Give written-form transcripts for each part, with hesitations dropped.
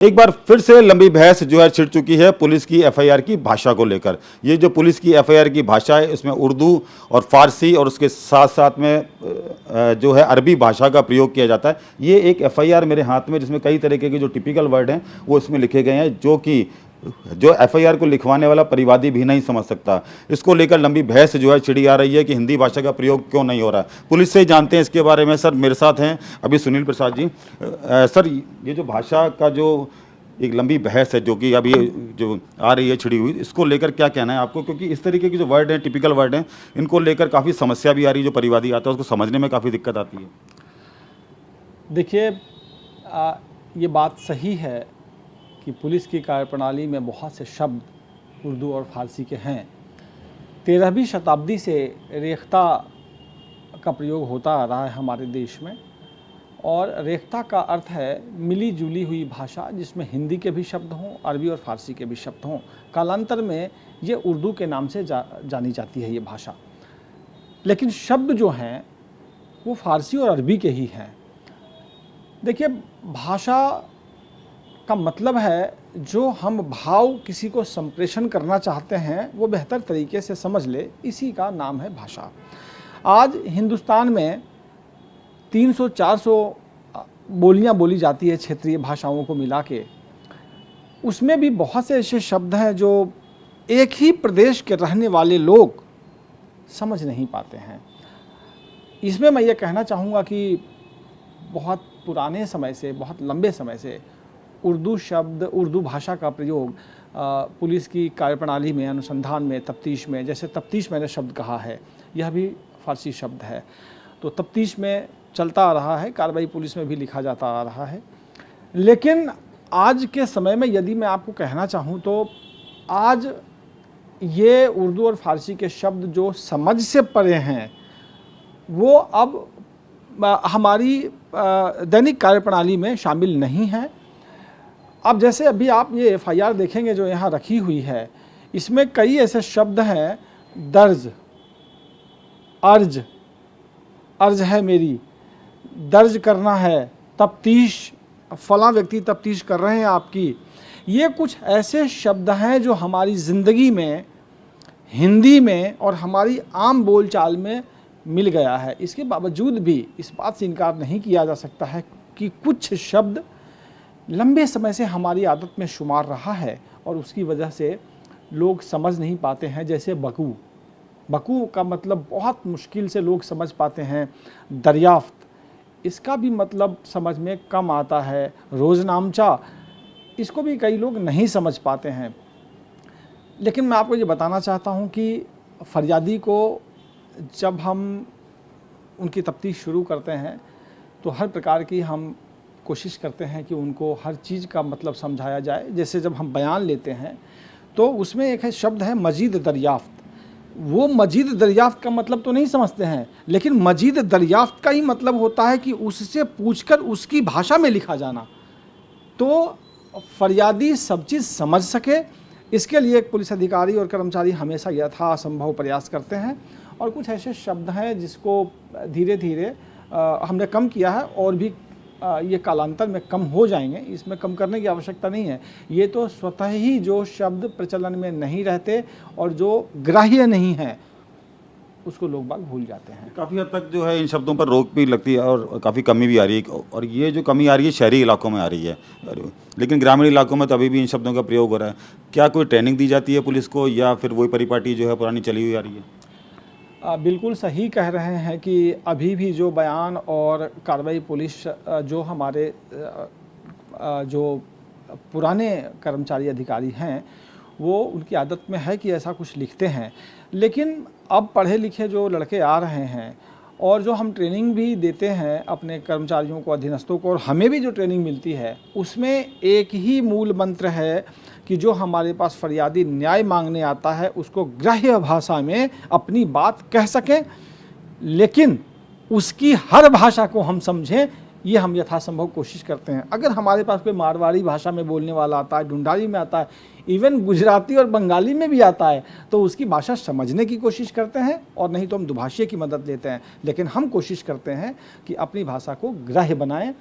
एक बार फिर से लंबी बहस जो है छिड़ चुकी है पुलिस की एफआईआर की भाषा को लेकर। ये जो पुलिस की एफआईआर की भाषा है इसमें उर्दू और फारसी और उसके साथ साथ में जो है अरबी भाषा का प्रयोग किया जाता है। ये एक एफआईआर मेरे हाथ में जिसमें कई तरीके के जो टिपिकल वर्ड हैं वो इसमें लिखे गए हैं जो एफआईआर को लिखवाने वाला परिवादी भी नहीं समझ सकता। इसको लेकर लंबी बहस जो है छिड़ी आ रही है कि हिंदी भाषा का प्रयोग क्यों नहीं हो रहा है। पुलिस से ही जानते हैं इसके बारे में। सर मेरे साथ हैं अभी सुनील प्रसाद जी। सर ये जो भाषा का जो एक लंबी बहस है जो कि अभी जो आ रही है छिड़ी हुई, इसको लेकर क्या कहना है आपको? क्योंकि इस तरीके के जो वर्ड हैं टिपिकल वर्ड हैं इनको लेकर काफ़ी समस्या भी आ रही है। जो परिवादी आता है उसको समझने में काफ़ी दिक्कत आती है। देखिए, ये बात सही है कि पुलिस की कार्यप्रणाली में बहुत से शब्द उर्दू और फारसी के हैं। 13वीं शताब्दी से रेख्ता का प्रयोग होता आ रहा है हमारे देश में, और रेख्ता का अर्थ है मिली जुली हुई भाषा जिसमें हिंदी के भी शब्द हों, अरबी और फारसी के भी शब्द हों। कालांतर में ये उर्दू के नाम से जानी जाती है ये भाषा, लेकिन शब्द जो हैं वो फारसी और अरबी के ही हैं। देखिए, भाषा का मतलब है जो हम भाव किसी को संप्रेषण करना चाहते हैं वो बेहतर तरीके से समझ ले, इसी का नाम है भाषा। आज हिंदुस्तान में 300-400 बोलियां बोली जाती है क्षेत्रीय भाषाओं को मिला के। उसमें भी बहुत से ऐसे शब्द हैं जो एक ही प्रदेश के रहने वाले लोग समझ नहीं पाते हैं। इसमें मैं ये कहना चाहूँगा कि बहुत पुराने समय से, बहुत लंबे समय से उर्दू भाषा का प्रयोग पुलिस की कार्यप्रणाली में, अनुसंधान में, तफ्तीश में, जैसे तफ्तीश मैंने शब्द कहा है, यह भी फारसी शब्द है, तो तफ्तीश में चलता आ रहा है, कार्रवाई पुलिस में भी लिखा जाता आ रहा है। लेकिन आज के समय में यदि मैं आपको कहना चाहूँ तो आज ये उर्दू और फारसी के शब्द जो समझ से परे हैं वो अब हमारी दैनिक कार्यप्रणाली में शामिल नहीं है। अब जैसे अभी आप ये एफआईआर देखेंगे जो यहाँ रखी हुई है, इसमें कई ऐसे शब्द हैं, दर्ज, अर्ज, अर्ज है मेरी, दर्ज करना है, तफ्तीश, फलां व्यक्ति तफ्तीश कर रहे हैं आपकी। ये कुछ ऐसे शब्द हैं जो हमारी ज़िंदगी में, हिंदी में और हमारी आम बोलचाल में मिल गया है। इसके बावजूद भी इस बात से इनकार नहीं किया जा सकता है कि कुछ शब्द लंबे समय से हमारी आदत में शुमार रहा है और उसकी वजह से लोग समझ नहीं पाते हैं। जैसे बकू, बकू का मतलब बहुत मुश्किल से लोग समझ पाते हैं। दरियाफ्त, इसका भी मतलब समझ में कम आता है। रोज़नामचा, इसको भी कई लोग नहीं समझ पाते हैं। लेकिन मैं आपको ये बताना चाहता हूँ कि फरियादी को जब हम उनकी तफ्तीश शुरू करते हैं तो हर प्रकार की हम कोशिश करते हैं कि उनको हर चीज़ का मतलब समझाया जाए। जैसे जब हम बयान लेते हैं तो उसमें एक है शब्द है मजीद दरियाफ्त। वो मजीद दरियाफ्त का मतलब तो नहीं समझते हैं, लेकिन मजीद दरियाफ्त का ही मतलब होता है कि उससे पूछकर उसकी भाषा में लिखा जाना, तो फरियादी सब चीज़ समझ सके। इसके लिए एक पुलिस अधिकारी और कर्मचारी हमेशा यथासंभव प्रयास करते हैं। और कुछ ऐसे शब्द हैं जिसको धीरे धीरे हमने कम किया है और भी ये कालांतर में कम हो जाएंगे, इसमें कम करने की आवश्यकता नहीं है। ये तो स्वतः ही जो शब्द प्रचलन में नहीं रहते और जो ग्राह्य नहीं है उसको लोग बाग भूल जाते हैं। काफ़ी हद तक जो है इन शब्दों पर रोक भी लगती है और काफ़ी कमी भी आ रही है। और ये जो कमी आ रही है शहरी इलाकों में आ रही है, लेकिन ग्रामीण इलाकों में तो अभी भी इन शब्दों का प्रयोग हो रहा है। क्या कोई ट्रेनिंग दी जाती है पुलिस को या फिर वही परिपाटी जो है पुरानी चली हुई आ रही है? बिल्कुल सही कह रहे हैं कि अभी भी जो बयान और कार्रवाई पुलिस जो हमारे जो पुराने कर्मचारी अधिकारी हैं वो उनकी आदत में है कि ऐसा कुछ लिखते हैं। लेकिन अब पढ़े लिखे जो लड़के आ रहे हैं और जो हम ट्रेनिंग भी देते हैं अपने कर्मचारियों को, अधीनस्थों को, और हमें भी जो ट्रेनिंग मिलती है उसमें एक ही मूल मंत्र है कि जो हमारे पास फरियादी न्याय मांगने आता है उसको ग्राह्य भाषा में अपनी बात कह सकें, लेकिन उसकी हर भाषा को हम समझें, ये हम यथासंभव कोशिश करते हैं। अगर हमारे पास कोई मारवाड़ी भाषा में बोलने वाला आता है, ढूंढारी में आता है, इवन गुजराती और बंगाली में भी आता है, तो उसकी भाषा समझने की कोशिश करते हैं, और नहीं तो हम दुभाषी की मदद लेते हैं। लेकिन हम कोशिश करते हैं कि अपनी भाषा को ग्राह्य बनाएं,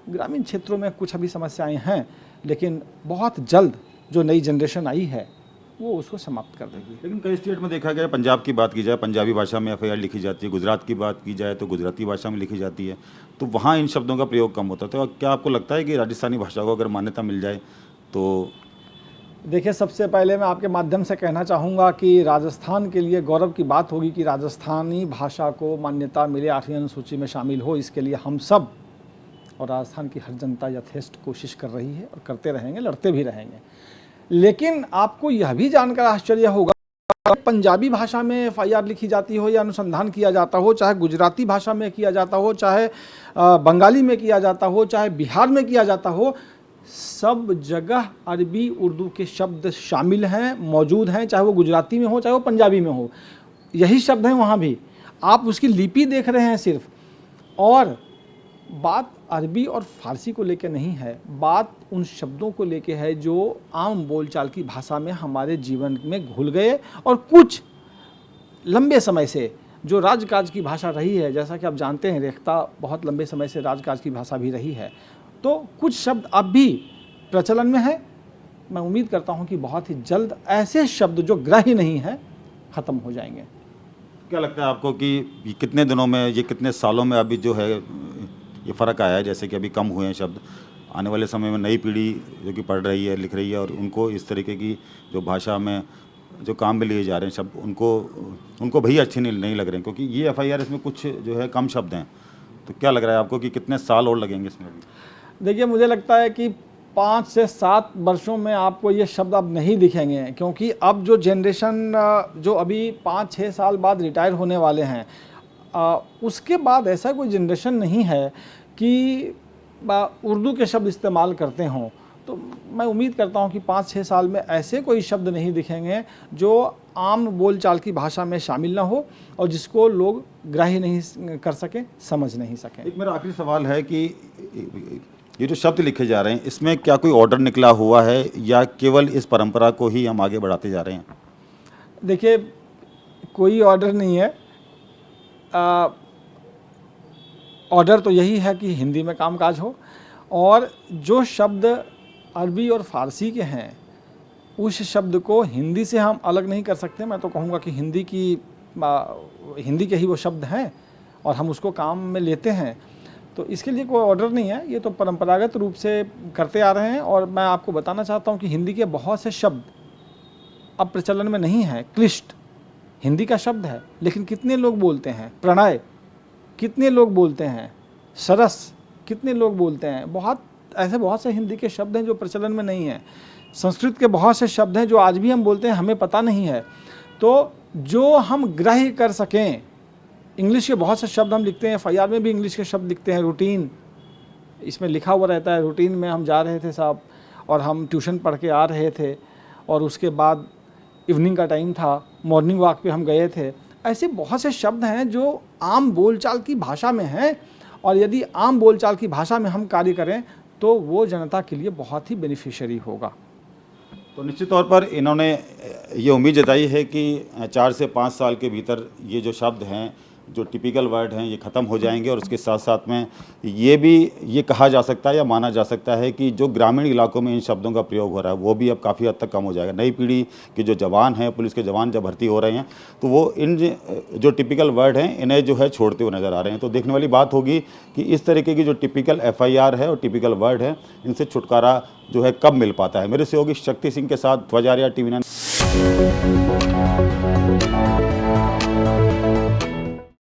ग्रामीण क्षेत्रों में कुछ अभी समस्याएं हैं, लेकिन बहुत जल्द जो नई जनरेशन आई है वो उसको समाप्त कर देगी। लेकिन कई स्टेट में देखा गया, पंजाब की बात की जाए पंजाबी भाषा में एफआईआर लिखी जाती है, गुजरात की बात की जाए तो गुजराती भाषा में लिखी जाती है, तो वहाँ इन शब्दों का प्रयोग कम होता है। तो क्या आपको लगता है कि राजस्थानी भाषा को अगर मान्यता मिल जाए तो? देखिए, सबसे पहले मैं आपके माध्यम से कहना चाहूँगा कि राजस्थान के लिए गौरव की बात होगी कि राजस्थानी भाषा को मान्यता मिले, 8वीं अनुसूची में शामिल हो। इसके लिए हम सब और राजस्थान की हर जनता यथेष्ट कोशिश कर रही है और करते रहेंगे, लड़ते भी रहेंगे। लेकिन आपको यह भी जानकर आश्चर्य होगा, पंजाबी भाषा में एफआईआर लिखी जाती हो या अनुसंधान किया जाता हो, चाहे गुजराती भाषा में किया जाता हो, चाहे बंगाली में किया जाता हो, चाहे बिहार में किया जाता हो, सब जगह अरबी उर्दू के शब्द शामिल हैं, मौजूद हैं, चाहे वो गुजराती में हो चाहे वो पंजाबी में हो, यही शब्द हैं वहाँ भी। आप उसकी लिपि देख रहे हैं सिर्फ। और बात अरबी और फारसी को लेकर नहीं है, बात उन शब्दों को लेकर है जो आम बोलचाल की भाषा में हमारे जीवन में घुल गए और कुछ लंबे समय से जो राजकाज की भाषा रही है। जैसा कि आप जानते हैं, रेख्ता बहुत लंबे समय से राजकाज की भाषा भी रही है, तो कुछ शब्द अब भी प्रचलन में है। मैं उम्मीद करता हूं कि बहुत ही जल्द ऐसे शब्द जो ग्राह्य नहीं है ख़त्म हो जाएंगे। क्या लगता है आपको कि ये कितने दिनों में, ये कितने सालों में अभी जो है ये फ़र्क आया है? जैसे कि अभी कम हुए हैं शब्द, आने वाले समय में नई पीढ़ी जो कि पढ़ रही है, लिख रही है, और उनको इस तरीके की जो भाषा में जो काम में लिए जा रहे हैं शब्द, उनको भैया अच्छे नहीं लग रहे हैं, क्योंकि ये एफआईआर इसमें कुछ जो है कम शब्द हैं। तो क्या लग रहा है आपको कि कितने साल और लगेंगे इसमें? देखिए, मुझे लगता है कि 5 से 7 वर्षों में आपको ये शब्द अब नहीं दिखेंगे, क्योंकि अब जो जनरेशन जो अभी 5-6 साल बाद रिटायर होने वाले हैं, उसके बाद ऐसा कोई जनरेशन नहीं है कि उर्दू के शब्द इस्तेमाल करते हों। तो मैं उम्मीद करता हूं कि 5-6 साल में ऐसे कोई शब्द नहीं दिखेंगे जो आम बोलचाल की भाषा में शामिल ना हो और जिसको लोग ग्राह्य नहीं कर सकें, समझ नहीं सकें। एक मेरा आखिरी सवाल है कि ये जो शब्द लिखे जा रहे हैं, इसमें क्या कोई ऑर्डर निकला हुआ है या केवल इस परंपरा को ही हम आगे बढ़ाते जा रहे हैं? देखिए, कोई ऑर्डर नहीं है। ऑर्डर तो यही है कि हिंदी में कामकाज हो, और जो शब्द अरबी और फ़ारसी के हैं उस शब्द को हिंदी से हम अलग नहीं कर सकते। मैं तो कहूँगा कि हिंदी के ही वो शब्द हैं और हम उसको काम में लेते हैं। तो इसके लिए कोई ऑर्डर नहीं है, ये तो परंपरागत रूप से करते आ रहे हैं। और मैं आपको बताना चाहता हूँ कि हिंदी के बहुत से शब्द अब प्रचलन में नहीं है। क्लिष्ट हिंदी का शब्द है, लेकिन कितने लोग बोलते हैं? प्रणय कितने लोग बोलते हैं? सरस कितने लोग बोलते हैं? बहुत से हिंदी के शब्द हैं जो प्रचलन में नहीं हैं। संस्कृत के बहुत से शब्द हैं जो आज भी हम बोलते हैं, हमें पता नहीं है। तो जो हम ग्राह्य कर सकें, इंग्लिश के बहुत से शब्द हम लिखते हैं, एफआईआर में भी इंग्लिश के शब्द लिखते हैं। रूटीन, इसमें लिखा हुआ रहता है। रूटीन में हम जा रहे थे साहब, और हम ट्यूशन पढ़ के आ रहे थे, और उसके बाद इवनिंग का टाइम था, मॉर्निंग वॉक पे हम गए थे। ऐसे बहुत से शब्द हैं जो आम बोलचाल की भाषा में हैं, और यदि आम बोलचाल की भाषा में हम कार्य करें तो वो जनता के लिए बहुत ही बेनिफिशियरी होगा। तो निश्चित तौर पर इन्होंने ये उम्मीद जताई है कि 4 से 5 साल के भीतर ये जो शब्द हैं, जो टिपिकल वर्ड हैं, ये ख़त्म हो जाएंगे। और उसके साथ साथ में ये कहा जा सकता है या माना जा सकता है कि जो ग्रामीण इलाकों में इन शब्दों का प्रयोग हो रहा है वो भी अब काफ़ी हद तक कम हो जाएगा। नई पीढ़ी के जो जवान हैं, पुलिस के जवान जब भर्ती हो रहे हैं, तो वो इन जो टिपिकल वर्ड हैं इन्हें जो है छोड़ते हुए नज़र आ रहे हैं। तो देखने वाली बात होगी कि इस तरीके की जो टिपिकल एफआईआर है और टिपिकल वर्ड है, इनसे छुटकारा जो है कब मिल पाता है। मेरे सहयोगी शक्ति सिंह के साथ ध्वजारिया, TV9।